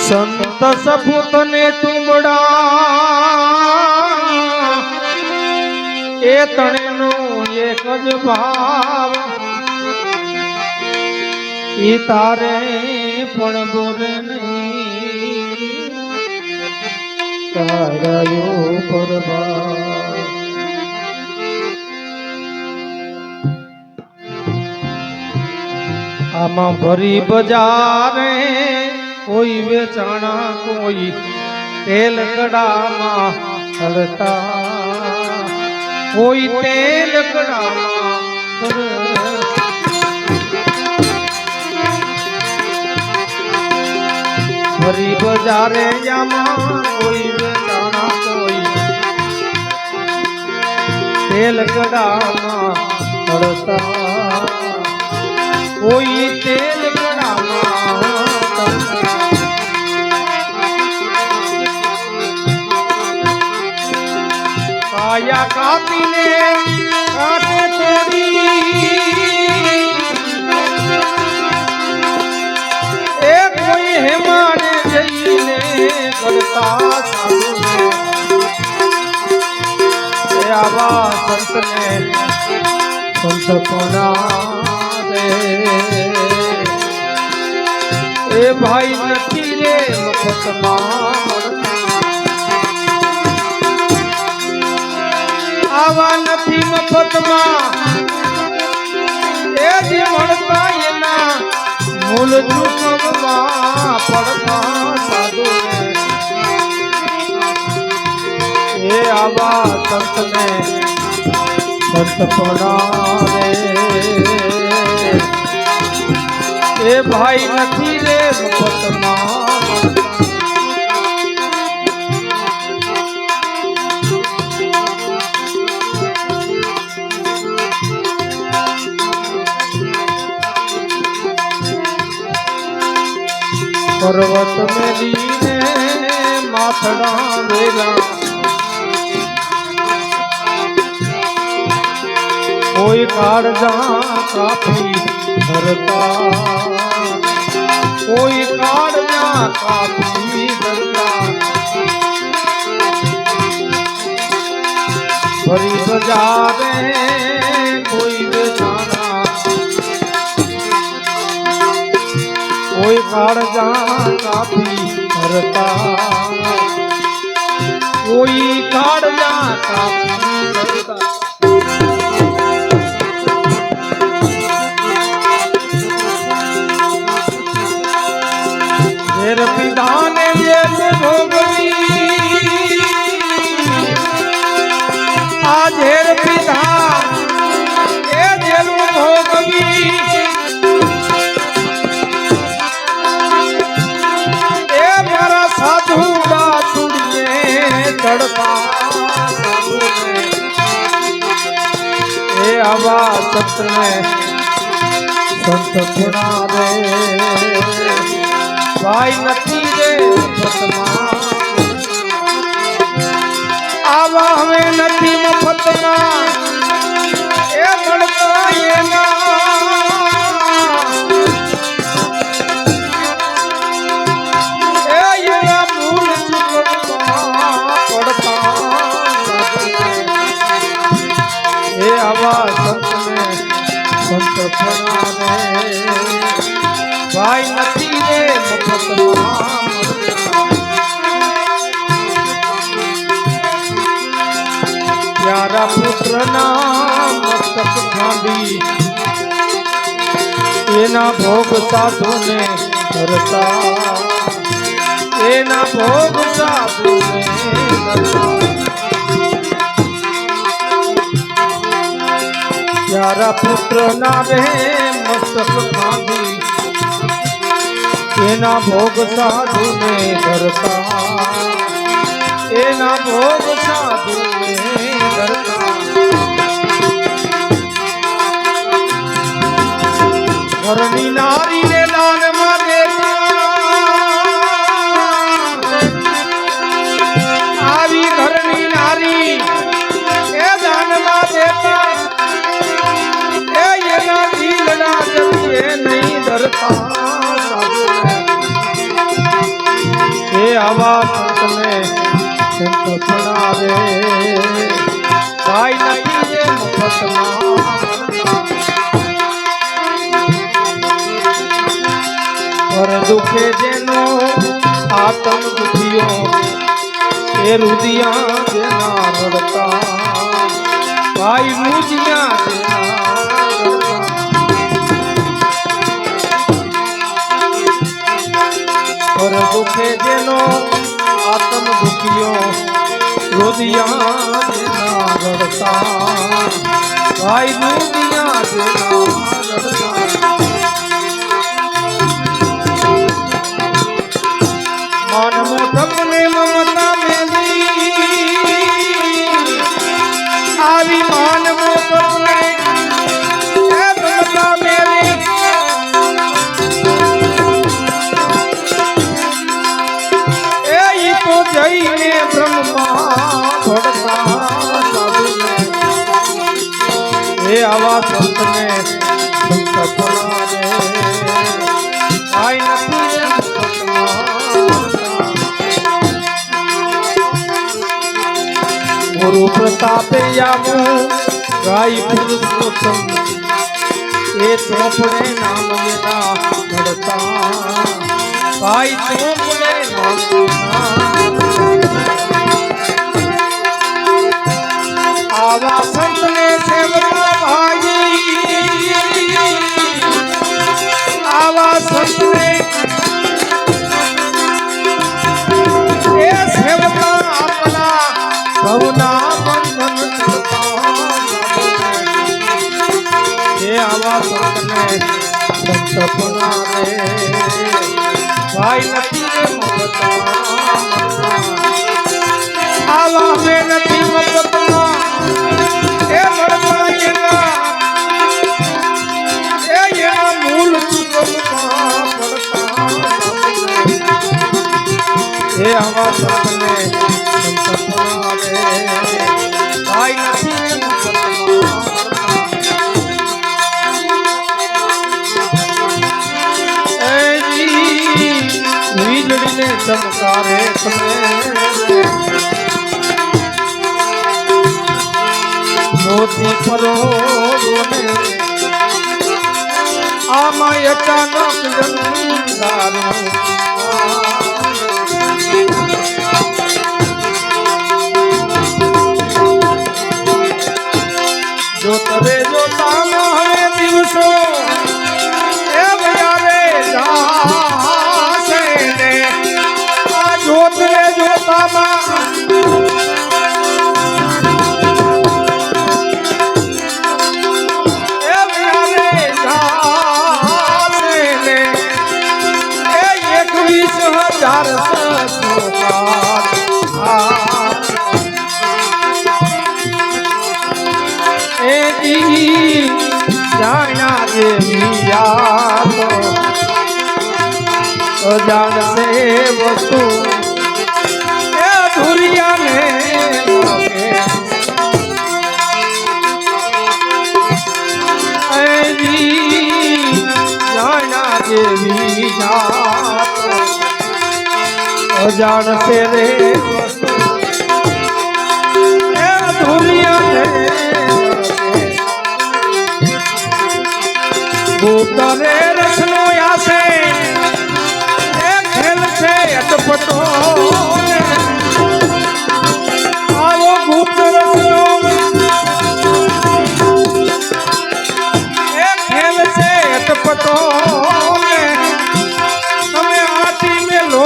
संत सपूत ने तुमड़ा ए तणे नो एक ज भाव ई तारे पण बोले नहीं तारायो परभाव आमा भरी बजारे कोई बेचाना कोई तेल कड़ा मां हड़ता कोई तेल कड़ा भरी बजारे जामा कोई बेचाना कोई तेल कड़ा मां हड़ता कोई तेल कड़ा काया कापी ने काटे तोड़ी एक कोई हेमाने जईने करता साधु ने आवा संत ने संत कोना दे ए भाई नथी रे मफत मां आवा नथी मफत मां ए जे મળતા એના મૂળ ચૂકવવા પડતા સાધુ એ આવા સંતને સંતપણા રે એ ભાઈ નથી રે મફતમાં पर्वत में लीने माथड़ा वेला कोई काढ़ा काफी धरता कोई काढ़ा काफी धरता भरी बजारे कोई बेचाना कोई काढ़ा काफी धरता कोई काढ़ा काफी धरता झेर पिधाने ये भोगवी आ झेर पिधा ये जेल भोगवी साधु चुड़िए चढ़ता ए आवा सत में संत पुना रे भाई नथी रे मफतमा आवा हमें नथी मफतमा ए बढ़ता ये ना संत में संत पड़ा रे भाई नथी रे मफतमा प्यारा पुत्र ना मस्तक खांदी एना भोग साधु ने करता एना भोग साधु ने करता प्यारा पुत्र ना रे मस्तक खांदी एना भोग साधु ने करता एना भोग साधु ने करता घरनी नारी ने दान में देता आवी घरनी नारी ए दान में देता नहीं डरता આવા સંતને સંત ભણાવે ભાઈ નથી એ મફતમાં પર દુખે જેનો આતમ દુખિયો એ રુદિયા જેના રડતા ભાઈ મુજિયા જેના પર દુખે જેનો આતમ દુખિયો રુદિયા જેના રડતા ભાઈ મુજિયા જેના રડતા માન મોટપને મમતા મેલી આવી માન મોટપને મમતા મેલી એ ઈ તો જઈને બ્રહ્મા ભડતા સાધુને એ આવા સંતને સંત ભણાવે આઈ નથી ગુરુ પ્રતાપે આવું ગાય પુરુષોત્તમ એ ચોપડે નામ એના મળતા ભાઈ ચોપડે આવા સંતને સેવતા ભાઈ આવા સંતને એ સેવતા આપણા ભવના બંધન એ આવા સંતને સંત ભણાવે ભાઈ નથી મફતમાં આવા મે નથી મફતમાં એ મળતા એના મૂળ ચૂકવવા પડતા એ આવા સંતને સંત ભણાવે ભાઈ નથી વીજળીને ચમકારે તમે મોતી પરો આમાં અચાનક જંદારું જો તરે જોતામાં હવે દિવસો એ ભયારે જાશે ને આ જોતરે જોતામાં એ ભયારે જાશે ને એ 21,000 જાણ્યા જેવી યાદ જાણશે વસ્તુ એ ધુરિયાને જાણ્યા જેવી યાદ જાણશે રે વસ્તુ એ ધુરિયાને ગુપ્તરે રસનો આશે એ ખેલ છે અટપટો આવો ગુપ્ત રસનો એ ખેલ છે અટપટો તમે આટી મેલો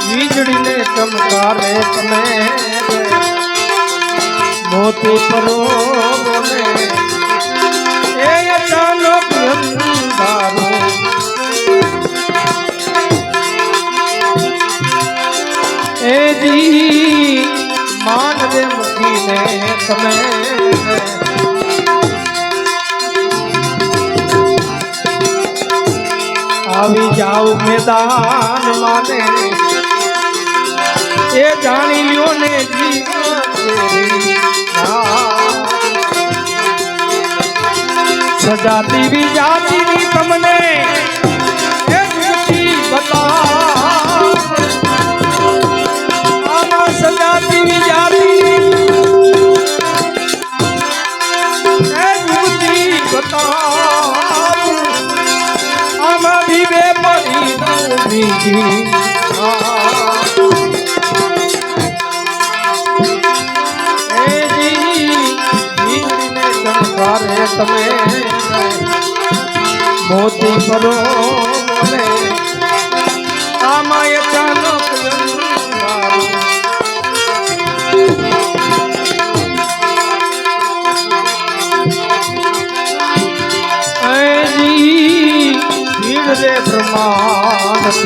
વીજળીને ચમકારે તમે મોતી પરો એ અચાનક અંધારો એ જી માનવે મૂકીને તમે આવી જાઓ મેદાન માને એ જાણી લ્યો ને જીવન સજાતી વિજાતીની તમને એ જુગતી બતા આમાં સજાતી વિજાતીની એ જુગતી બતા આમાં વિવે પડી બીજી તમે મોતી કરો મને આમાં અચાનક ભીડ રે બ્રહ્માંડ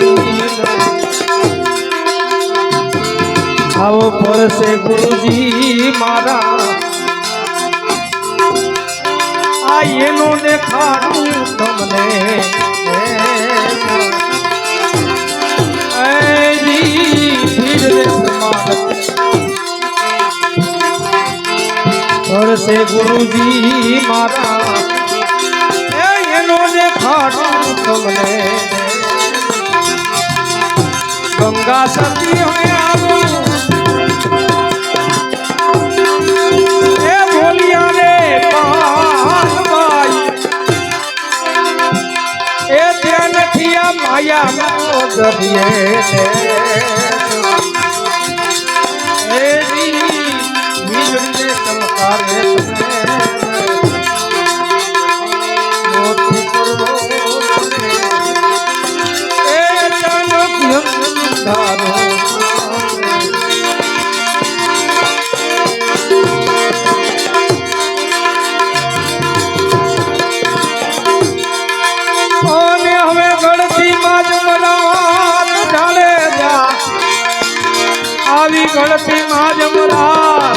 આવો પરસે ગુરુજી મારા આ એનો દેખાડું તમને પરસે ગુરુજી મારા એનો દેખાડું તમને ગંગા સતી હવે આવું એ બોલિયા રે એ ત્યાં નથી આ માયા દરિયે એ વીજળીને ચમકારે એ ચાણક્ય ધારો આવી ગળતી માજમરા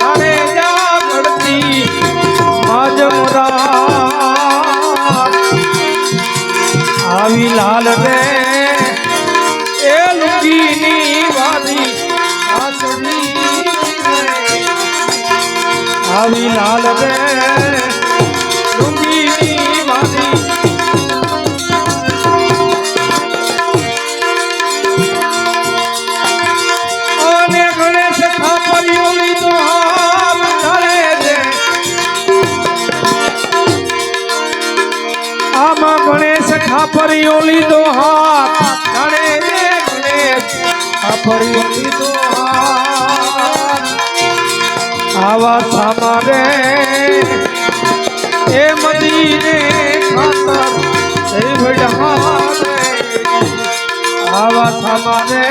અરે જા ગળતી માજમરા આવી લાલ રે એ લુગીની વાદી આસની આવી લાલ રે લુગીની વાદી આમાં ગણેશ ખાપરીઓ લીધો હાથ જાણે રે ગણેશ ખાપરીઓ લીધો હાથ આવા સામારે એ મદીને ખાતર એ વડારે આવા સામારે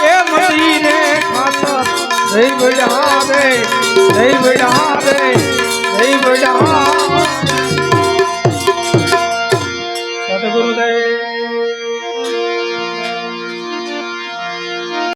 એ મદીને ખાતર એ વડારે એ વડારે એ વડારે